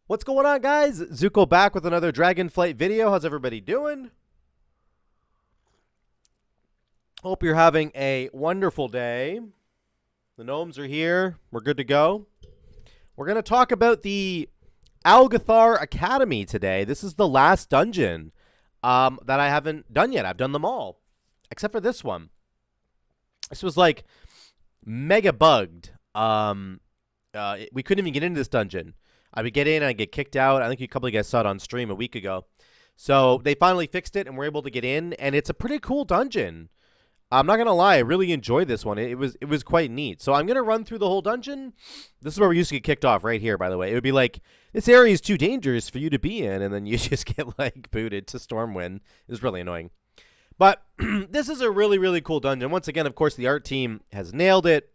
What's going on, guys? Zuko back with another Dragonflight video. How's everybody doing? Hope you're having a wonderful day. The gnomes are here. We're good to go. We're going to talk about the ALGETH'AR Academy today. This is the last dungeon that I haven't done yet. I've done them all, except for this one. This was like mega bugged. We couldn't even get into this dungeon. I would get in and I'd get kicked out. I think a couple of you guys saw it on stream a week ago. So they finally fixed it and we're able to get in, and it's a pretty cool dungeon. I'm not going to lie, I really enjoyed this one. It was quite neat. So I'm going to run through the whole dungeon. This is where we used to get kicked off, right here, by the way. It would be like, this area is too dangerous for you to be in, and then you just get like booted to Stormwind. It was really annoying. But this is a really, really cool dungeon. Once again, of course, the art team has nailed it.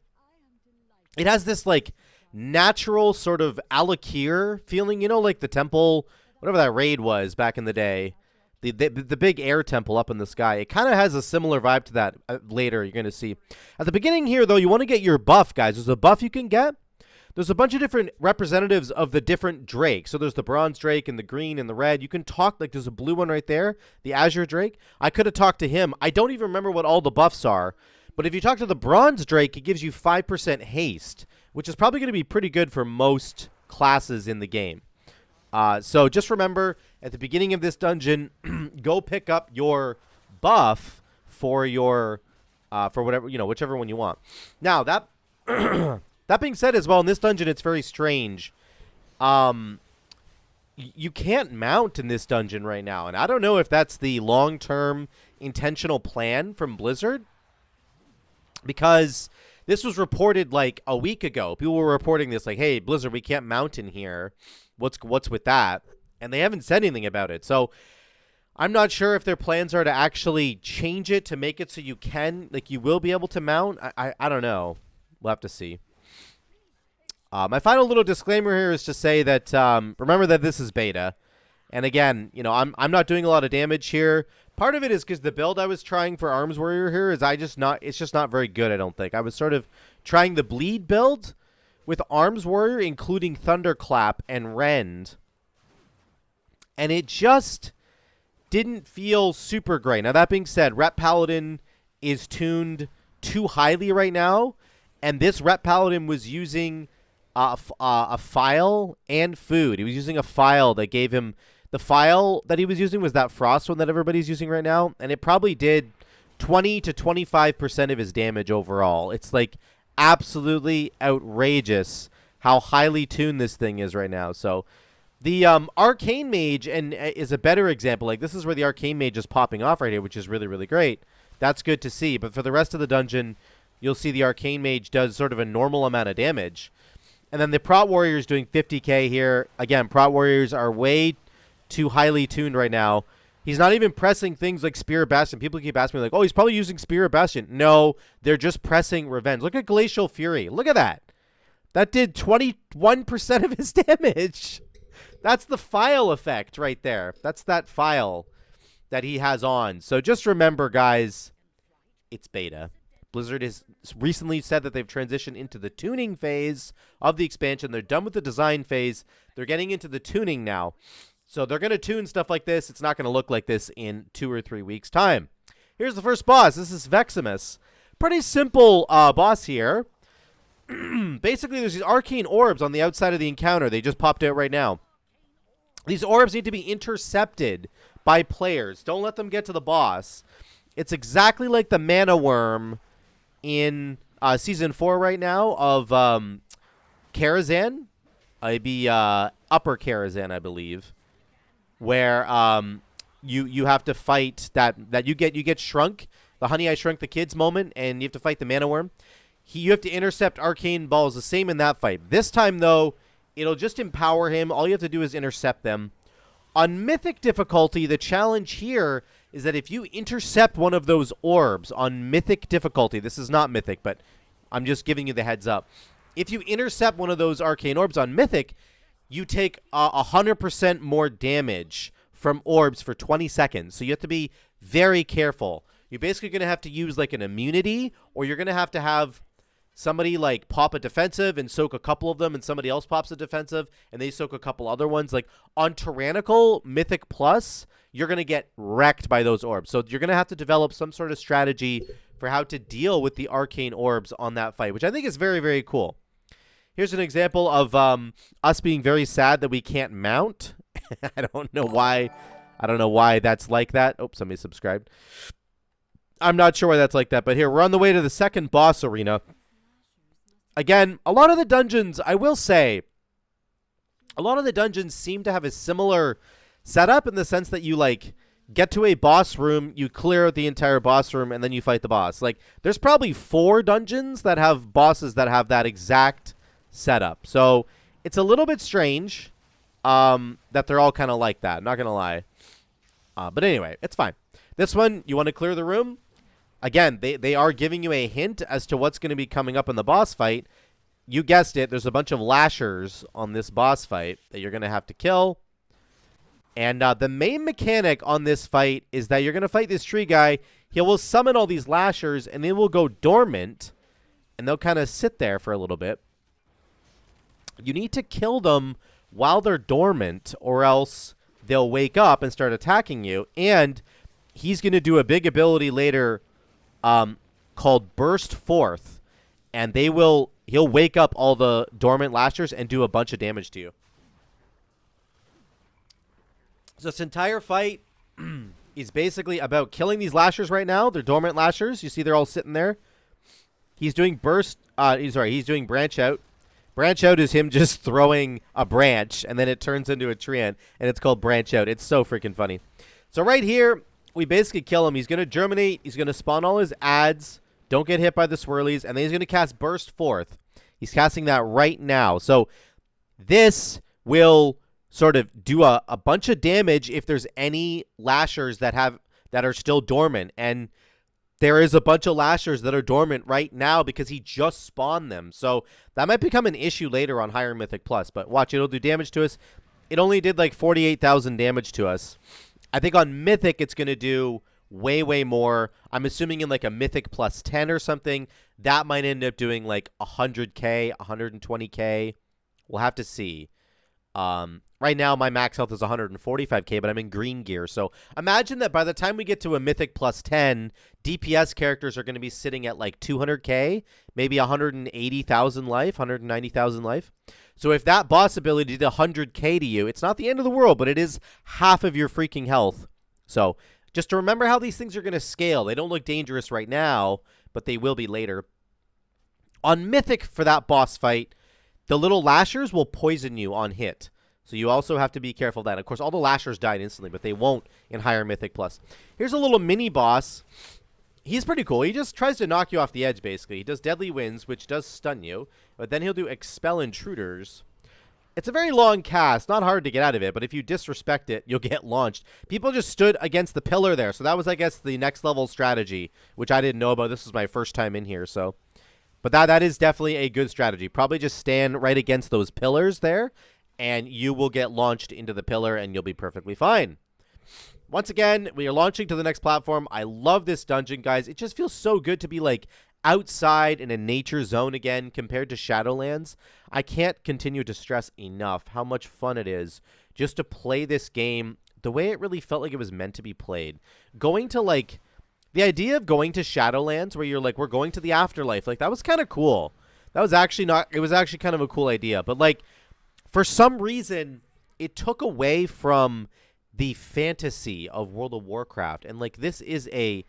It has this like natural sort of ALGET'AR feeling, you know, like the temple, whatever that raid was back in the day, the big air temple up in the sky. It kind of has a similar vibe to that. Later you're going to see at the beginning here, though. You want to get your buff, guys. There's a buff you can get. There's a bunch of different representatives of the different drakes. So there's the bronze drake and the green and the red. You can talk, like there's a blue one right there, the azure drake. I could have talked to him. I don't even remember what all the buffs are, but if you talk to the bronze drake, it gives you 5% haste, which is probably going to be pretty good for most classes in the game. So just remember, at the beginning of this dungeon, go pick up your buff for your for whatever, you know, whichever one you want. Now that that being said, as well, in this dungeon, it's very strange. You can't mount in this dungeon right now, and I don't know if that's the long-term intentional plan from Blizzard, because this was reported like a week ago. People were reporting this like, hey, Blizzard, we can't mount in here. What's with that? And they haven't said anything about it. So I'm not sure if their plans are to actually change it to make it so you can, like, you will be able to mount. I don't know. We'll have to see. My final little disclaimer here is to say that remember that this is beta. And again, you know, I'm not doing a lot of damage here. Part of it is because the build I was trying for Arms Warrior here is it's just not very good, I don't think. I was sort of trying the bleed build with Arms Warrior, including Thunderclap and Rend, and it just didn't feel super great. Now, that being said, Rep Paladin is tuned too highly right now, and this Rep Paladin was using a file and food. He was using a file that gave him... The file that he was using was that Frost one that everybody's using right now, and it probably did 20 to 25% of his damage overall. It's like absolutely outrageous how highly tuned this thing is right now. So the Arcane Mage is a better example. Like, this is where the Arcane Mage is popping off right here, which is really, really great. That's good to see. But for the rest of the dungeon, you'll see the Arcane Mage does sort of a normal amount of damage. And then the Prot Warrior is doing 50k here. Again, Prot Warriors are way too highly tuned right now. He's not even pressing things like Spear of Bastion. People keep asking me like, oh, he's probably using Spear of Bastion. No, they're just pressing Revenge. Look at Glacial Fury. Look at that. That did 21% of his damage. That's the file effect right there. That's that file that he has on. So just remember, guys, it's beta. Blizzard has recently said that they've transitioned into the tuning phase of the expansion. They're done with the design phase. They're getting into the tuning now. So they're going to tune stuff like this. It's not going to look like this in 2 or 3 weeks' time. Here's the first boss. This is Vexamus. Pretty simple boss here. Basically, there's these arcane orbs on the outside of the encounter. They just popped out right now. These orbs need to be intercepted by players. Don't let them get to the boss. It's exactly like the mana worm in Season 4 right now of Karazhan. It'd be Upper Karazhan, I believe, where you have to fight that you get shrunk, the Honey I Shrunk the Kids moment, and you have to fight the mana worm. You have to intercept arcane balls, the same in that fight. This time, though, it'll just empower him. All you have to do is intercept them. On Mythic difficulty, the challenge here is that if you intercept one of those orbs on Mythic difficulty, this is not Mythic, but I'm just giving you the heads up. If you intercept one of those arcane orbs on Mythic, you take 100% more damage from orbs for 20 seconds. So you have to be very careful. You're basically going to have to use like an immunity, or you're going to have somebody like pop a defensive and soak a couple of them, and somebody else pops a defensive and they soak a couple other ones. Like on Tyrannical Mythic Plus, you're going to get wrecked by those orbs. So you're going to have to develop some sort of strategy for how to deal with the arcane orbs on that fight, which I think is very, very cool. Here's an example of us being very sad that we can't mount. I don't know why. I don't know why that's like that. Oh, somebody subscribed. I'm not sure why that's like that, but here, we're on the way to the second boss arena. Again, a lot of the dungeons, I will say, a lot of the dungeons seem to have a similar setup in the sense that you, like, get to a boss room, you clear out the entire boss room, and then you fight the boss. Like, there's probably 4 dungeons that have bosses that have that exact setup. So it's a little bit strange that they're all kind of like that. Not going to lie. But anyway, it's fine. This one, you want to clear the room? Again, they are giving you a hint as to what's going to be coming up in the boss fight. You guessed it. There's a bunch of lashers on this boss fight that you're going to have to kill. And the main mechanic on this fight is that you're going to fight this tree guy. He will summon all these lashers, and they will go dormant. And they'll kind of sit there for a little bit. You need to kill them while they're dormant, or else they'll wake up and start attacking you. And he's going to do a big ability later called Burst Forth. And he'll wake up all the dormant lashers and do a bunch of damage to you. So this entire fight is basically about killing these lashers right now. They're dormant lashers. You see they're all sitting there. He's doing he's doing Branch Out. Branch Out is him just throwing a branch, and then it turns into a tree, and it's called Branch Out. It's so freaking funny. So right here, we basically kill him. He's going to germinate. He's going to spawn all his ads. Don't get hit by the swirlies. And then he's going to cast Burst Forth. He's casting that right now. So this will sort of do a bunch of damage if there's any lashers that are still dormant. And there is a bunch of lashers that are dormant right now because he just spawned them. So that might become an issue later on Higher Mythic Plus. But watch, it'll do damage to us. It only did like 48,000 damage to us. I think on Mythic it's going to do way, way more. I'm assuming in like a Mythic plus 10 or something, that might end up doing like 100k, 120k. We'll have to see. Right now, my max health is 145k, but I'm in green gear. So imagine that by the time we get to a Mythic plus 10, DPS characters are going to be sitting at like 200k, maybe 180,000 life, 190,000 life. So if that boss ability did 100k to you, it's not the end of the world, but it is half of your freaking health. So just to remember how these things are going to scale. They don't look dangerous right now, but they will be later. On Mythic for that boss fight, the little lashers will poison you on hit. So you also have to be careful of that. Of course, all the lashers died instantly, but they won't in Higher Mythic Plus. Here's a little mini boss. He's pretty cool. He just tries to knock you off the edge, basically. He does Deadly Winds, which does stun you, but then he'll do Expel Intruders. It's a very long cast, not hard to get out of it, but if you disrespect it, you'll get launched. People just stood against the pillar there, so that was, I guess, the next level strategy, which I didn't know about. This was my first time in here, so. But that is definitely a good strategy. Probably just stand right against those pillars there, and you will get launched into the pillar, and you'll be perfectly fine. Once again, we are launching to the next platform. I love this dungeon, guys. It just feels so good to be, like, outside in a nature zone again compared to Shadowlands. I can't continue to stress enough how much fun it is just to play this game the way it really felt like it was meant to be played. Going to, like, the idea of going to Shadowlands where you're like, we're going to the afterlife, like, that was kind of cool. That was actually it was actually kind of a cool idea. But, like, for some reason, it took away from the fantasy of World of Warcraft. And, like, this is a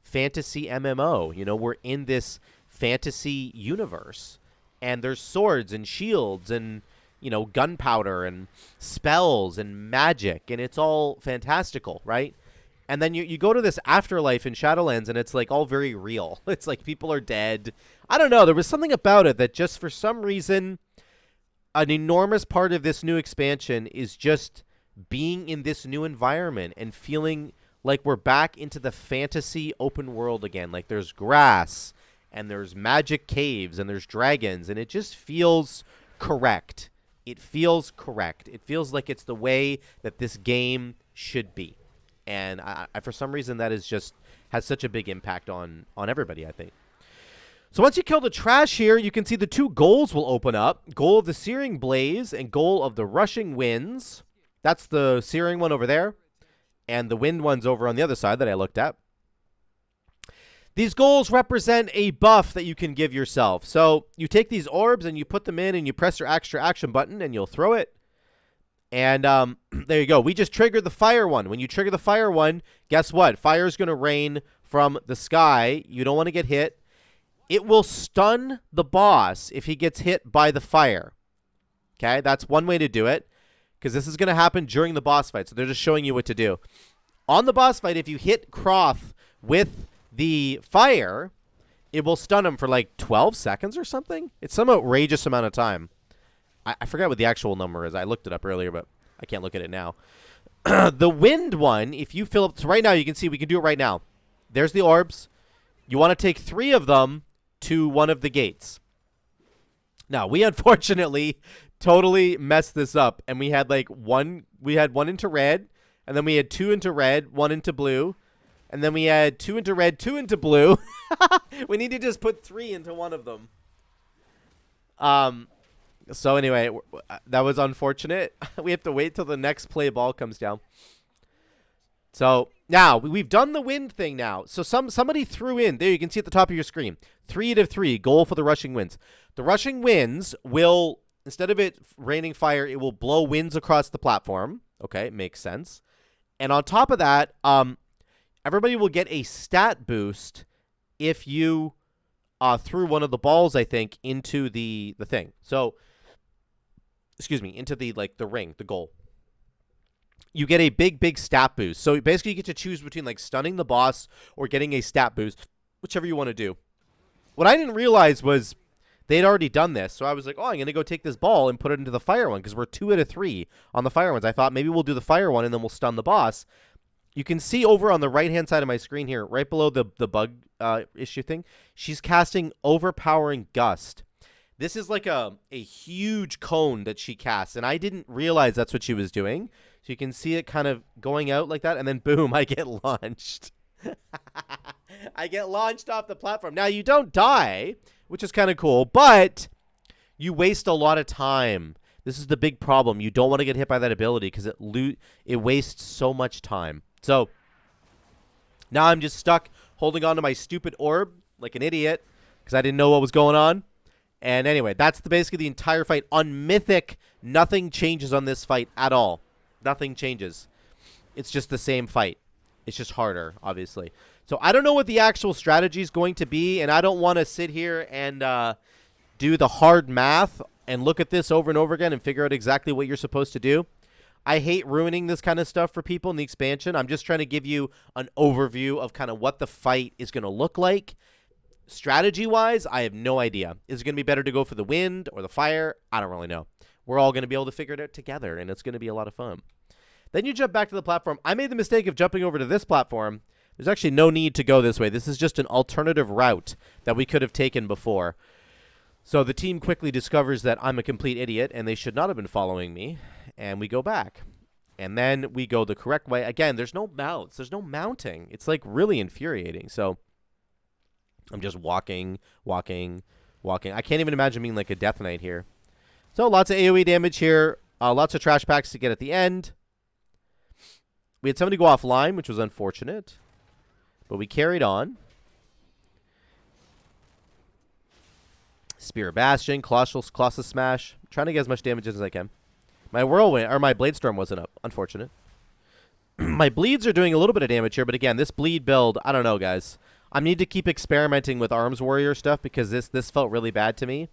fantasy MMO. You know, we're in this fantasy universe. And there's swords and shields and, you know, gunpowder and spells and magic. And it's all fantastical, right? And then you go to this afterlife in Shadowlands, and it's, like, all very real. It's like people are dead. I don't know. There was something about it that just for some reason, an enormous part of this new expansion is just being in this new environment and feeling like we're back into the fantasy open world again. Like there's grass and there's magic caves and there's dragons, and it just feels correct. It feels correct. It feels like it's the way that this game should be. And I for some reason that is just has such a big impact on everybody, I think. So once you kill the trash here, you can see the 2 goals will open up. Goal of the Searing Blaze and goal of the Rushing Winds. That's the Searing one over there. And the Wind one's over on the other side that I looked at. These goals represent a buff that you can give yourself. So you take these orbs and you put them in and you press your extra action button and you'll throw it. And there you go. We just triggered the fire one. When you trigger the fire one, guess what? Fire is going to rain from the sky. You don't want to get hit. It will stun the boss if he gets hit by the fire. Okay, that's one way to do it, because this is going to happen during the boss fight. So they're just showing you what to do. On the boss fight, if you hit Crawth with the fire, it will stun him for like 12 seconds or something. It's some outrageous amount of time. I forgot what the actual number is. I looked it up earlier, but I can't look at it now. The wind one, if you fill up... So right now, you can see we can do it right now. There's the orbs. You want to take 3 of them to one of the gates. Now, we unfortunately totally messed this up, and we had like one into red, and then we had 2 into red, 1 into blue, and then we had 2 into red, 2 into blue. We need to just put 3 into one of them. So anyway, that was unfortunate. We have to wait till the next play ball comes down. So now we've done the wind thing now. So somebody threw in there. You can see at the top of your screen, 3 out of 3 goal for the rushing winds. The rushing winds will, instead of it raining fire, it will blow winds across the platform. Okay, makes sense. And on top of that, everybody will get a stat boost if you threw one of the balls, I think, into the thing. So, excuse me, into the ring, the goal. You get a big stat boost. So basically you get to choose between like stunning the boss or getting a stat boost, whichever you want to do. What I didn't realize was they'd already done this. So I was like, oh, I'm going to go take this ball and put it into the fire one because we're 2 out of 3 on the fire ones. I thought maybe we'll do the fire one and then we'll stun the boss. You can see over on the right-hand side of my screen here, right below the bug issue thing, she's casting Overpowering Gust. This is like a huge cone that she casts, and I didn't realize that's what she was doing. So you can see it kind of going out like that, and then boom, I get launched. I get launched off the platform. Now, you don't die, which is kind of cool, but you waste a lot of time. This is the big problem. You don't want to get hit by that ability because it wastes so much time. So now I'm just stuck holding on to my stupid orb like an idiot because I didn't know what was going on. And anyway, that's basically the entire fight. On Mythic, nothing changes on this fight at all. Nothing changes. It's just the same fight. It's just harder, obviously. So I don't know what the actual strategy is going to be, and I don't want to sit here and do the hard math and look at this over and over again and figure out exactly what you're supposed to do. I hate ruining this kind of stuff for people in the expansion. I'm just trying to give you an overview of kind of what the fight is going to look like. Strategy-wise, I have no idea. Is it going to be better to go for the wind or the fire? I don't really know. We're all going to be able to figure it out together, and it's going to be a lot of fun. Then you jump back to the platform. I made the mistake of jumping over to this platform. There's actually no need to go this way. This is just an alternative route that we could have taken before. So the team quickly discovers that I'm a complete idiot, and they should not have been following me, and we go back. And then we go the correct way. Again, there's no mounts. There's no mounting. It's, like, really infuriating. So I'm just walking. I can't even imagine being, like, a Death Knight here. So lots of AOE damage here. Lots of trash packs to get at the end. We had somebody go offline, which was unfortunate. But we carried on. Spear Bastion, Colossus Smash. I'm trying to get as much damage as I can. My Whirlwind, or my Blade Storm wasn't up. Unfortunate. My bleeds are doing a little bit of damage here, but again, this bleed build, I don't know, guys. I need to keep experimenting with Arms Warrior stuff because this felt really bad to me.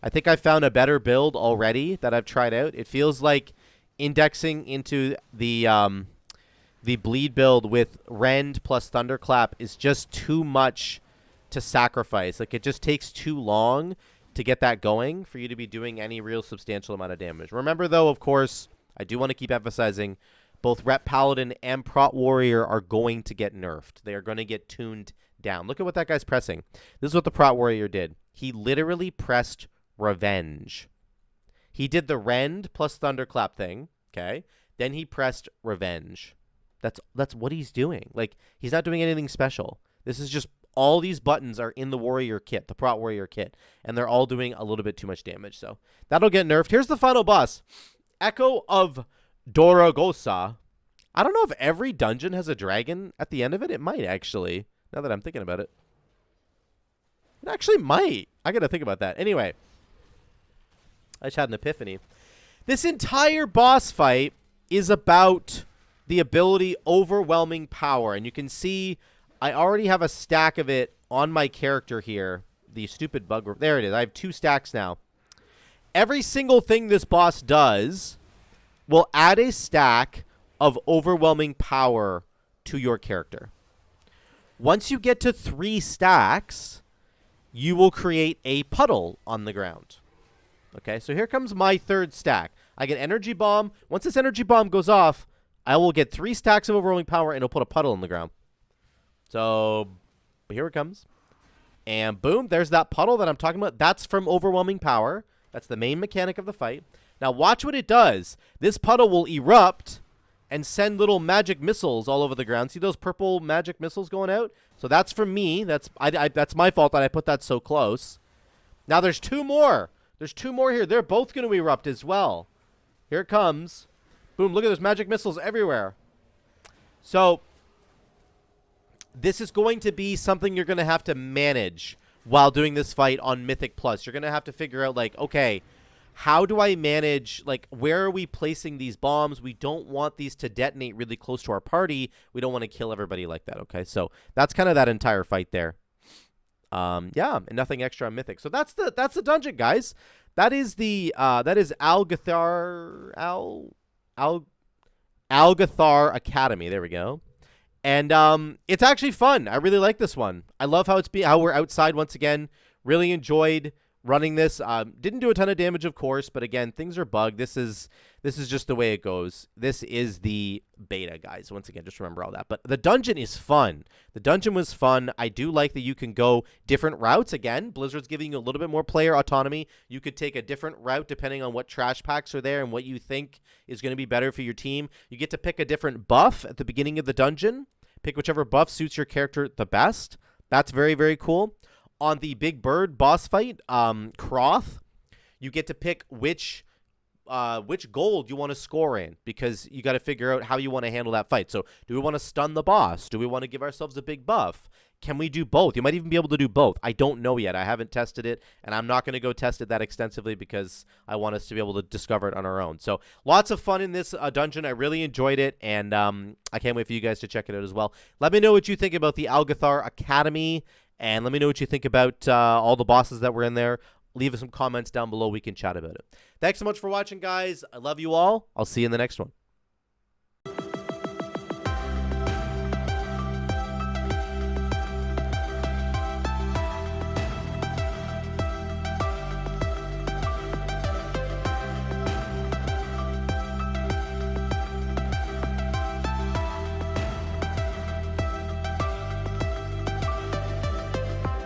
I think I found a better build already that I've tried out. It feels like indexing into the bleed build with Rend plus Thunderclap is just too much to sacrifice. Like, it just takes too long to get that going for you to be doing any real substantial amount of damage. Remember, though, of course, I do want to keep emphasizing both Rep Paladin and Prot Warrior are going to get nerfed. They are going to get tuned down. Look at what that guy's pressing. This is what the Prot Warrior did. He literally pressed Revenge. He did the Rend plus Thunderclap thing, okay? Then he pressed Revenge. That's what he's doing. Like, he's not doing anything special. This is just all these buttons are in the warrior kit, the Prot warrior kit, and they're all doing a little bit too much damage. So that'll get nerfed. Here's the final boss, Echo of Doragosa. I don't know if every dungeon has a dragon at the end of it. It might actually, now that I'm thinking about it. It actually might. I got to think about that. Anyway, I just had an epiphany. This entire boss fight is about the ability Overwhelming Power. And you can see I already have a stack of it on my character here. The stupid bug. There it is. I have 2 stacks now. Every single thing this boss does will add a stack of Overwhelming Power to your character. Once you get to 3 stacks, you will create a puddle on the ground. Okay, so here comes my 3rd stack. I get Energy Bomb. Once this Energy Bomb goes off, I will get 3 stacks of Overwhelming Power, and it'll put a puddle on the ground. So here it comes. And boom, there's that puddle that I'm talking about. That's from Overwhelming Power. That's the main mechanic of the fight. Now watch what it does. This puddle will erupt and send little magic missiles all over the ground. See those purple magic missiles going out? So that's from me. That's my fault that I put that so close. Now there's 2 more. There's 2 more here. They're both going to erupt as well. Here it comes. Boom, look at those magic missiles everywhere. So this is going to be something you're going to have to manage while doing this fight on Mythic Plus. You're going to have to figure out, like, okay, how do I manage, like, where are we placing these bombs? We don't want these to detonate really close to our party. We don't want to kill everybody like that, okay? So that's kind of that entire fight there. Yeah, and nothing extra on Mythic. So that's the dungeon, guys. That is the ALGETH'AR ALGETH'AR Academy. There we go. And it's actually fun. I really like this one. I love how how we're outside once again. Really enjoyed running this. Didn't do a ton of damage, of course, but again, things are bugged. This is just the way it goes. This is the beta, guys. Once again, just remember all that. But the dungeon is fun. The dungeon was fun. I do like that you can go different routes. Again, Blizzard's giving you a little bit more player autonomy. You could take a different route depending on what trash packs are there and what you think is going to be better for your team. You get to pick a different buff at the beginning of the dungeon. Pick whichever buff suits your character the best. That's very, very cool. On the Big Bird boss fight, Crawth, you get to pick which gold you want to score in, because you got to figure out how you want to handle that fight. So do we want to stun the boss? Do we want to give ourselves a big buff? Can we do both? You might even be able to do both. I don't know yet. I haven't tested it, and I'm not going to go test it that extensively because I want us to be able to discover it on our own. So lots of fun in this dungeon. I really enjoyed it, and I can't wait for you guys to check it out as well. Let me know what you think about the ALGETH'AR Academy, and let me know what you think about all the bosses that were in there. Leave us some comments down below. We can chat about it. Thanks so much for watching, guys. I love you all. I'll see you in the next one.